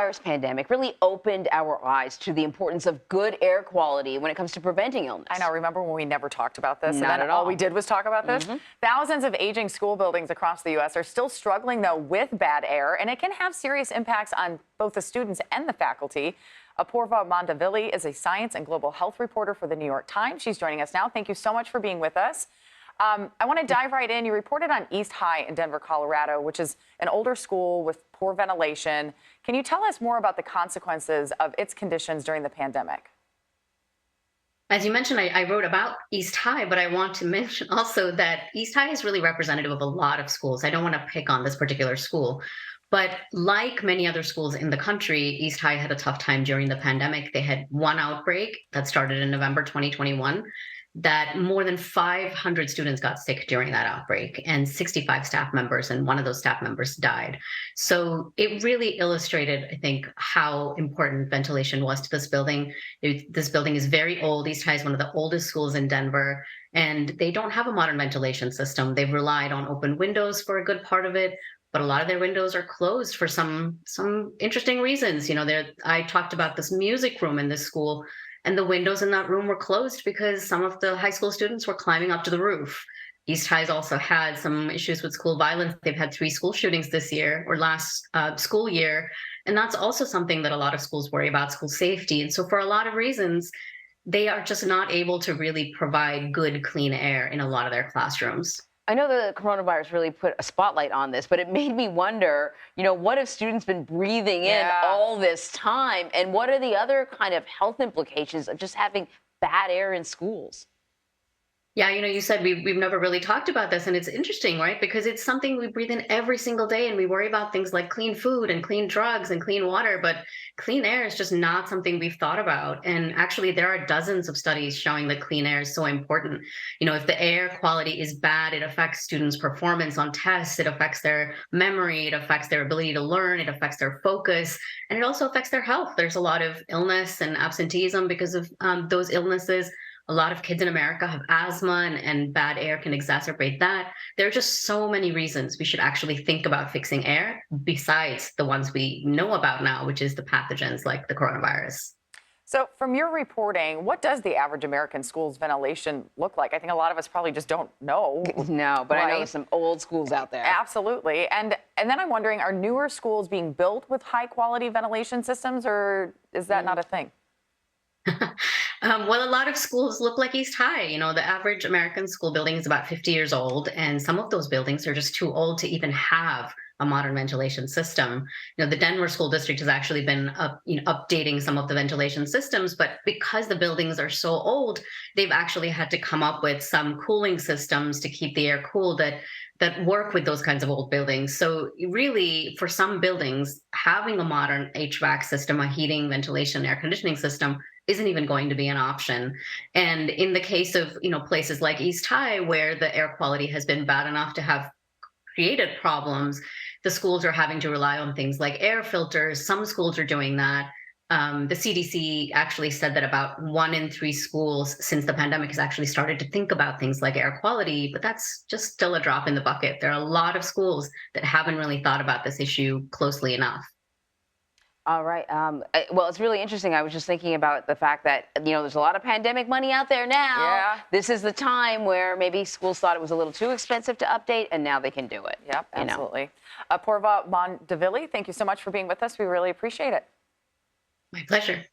coronavirus pandemic really opened our eyes to the importance of good air quality when it comes to preventing illness. I know. Remember when we never talked about this? Not and then at all. all we did was talk about this? Thousands of aging school buildings across the U.S. are still struggling, though, with bad air, and it can have serious impacts on both the students and the faculty. Apoorva Mandavilli is a science and global health reporter for the New York Times. She's joining us now. Thank you so much for being with us. I want to dive right in. You reported on East High in Denver, Colorado, which is an older school with poor ventilation. Can you tell us more about the consequences of its conditions during the pandemic? As you mentioned, I wrote about East High, but I want to mention also that East High is really representative of a lot of schools. I don't want to pick on this particular school, but like many other schools in the country, East High had a tough time during the pandemic. They had one outbreak that started in November 2021. That more than 500 students got sick during that outbreak, and 65 staff members, and one of those staff members died. So it really illustrated, I think, how important ventilation was to this building. This building is very old. East High is one of the oldest schools in Denver, and they don't have a modern ventilation system. They've relied on open windows for a good part of it, but a lot of their windows are closed for some interesting reasons. You know, I talked about this music room in this school, and the windows in that room were closed because some of the high school students were climbing up to the roof. East High's also had some issues with school violence. They've had 3 school shootings this year, or last school year. And that's also something that a lot of schools worry about, school safety. And so for a lot of reasons, they are just not able to really provide good, clean air in a lot of their classrooms. I know the coronavirus really put a spotlight on this, but it made me wonder, what have students been breathing in all this time? And what are the other kind of health implications of just having bad air in schools? Yeah, you said we've never really talked about this, and it's interesting, right? Because it's something we breathe in every single day, and we worry about things like clean food and clean drugs and clean water, but clean air is just not something we've thought about. And actually, there are dozens of studies showing that clean air is so important. If the air quality is bad, it affects students' performance on tests, it affects their memory, it affects their ability to learn, it affects their focus, and it also affects their health. There's a lot of illness and absenteeism because of those illnesses. A lot of kids in America have asthma, and bad air can exacerbate that. There are just so many reasons we should actually think about fixing air besides the ones we know about now, which is the pathogens like the coronavirus. So from your reporting, what does the average American school's ventilation look like? I think a lot of us probably just don't know. No, but I know there's some old schools out there. Absolutely. And then I'm wondering, are newer schools being built with high quality ventilation systems, or is that not a thing? Well, a lot of schools look like East High. The average American school building is about 50 years old, and some of those buildings are just too old to even have a modern ventilation system. The Denver School District has actually been updating some of the ventilation systems, but because the buildings are so old, they've actually had to come up with some cooling systems to keep the air cool that work with those kinds of old buildings. So really, for some buildings, having a modern HVAC system, a heating, ventilation, air conditioning system, isn't even going to be an option. And in the case of places like East High, where the air quality has been bad enough to have created problems, the schools are having to rely on things like air filters. Some schools are doing that. The CDC actually said that about 1 in 3 schools since the pandemic has actually started to think about things like air quality, but that's just still a drop in the bucket. There are a lot of schools that haven't really thought about this issue closely enough. All right. Well, it's really interesting. I was just thinking about the fact that, there's a lot of pandemic money out there now. Yeah. This is the time where maybe schools thought it was a little too expensive to update, and now they can do it. Yep, absolutely. Apoorva Mandavilli, thank you so much for being with us. We really appreciate it. My pleasure.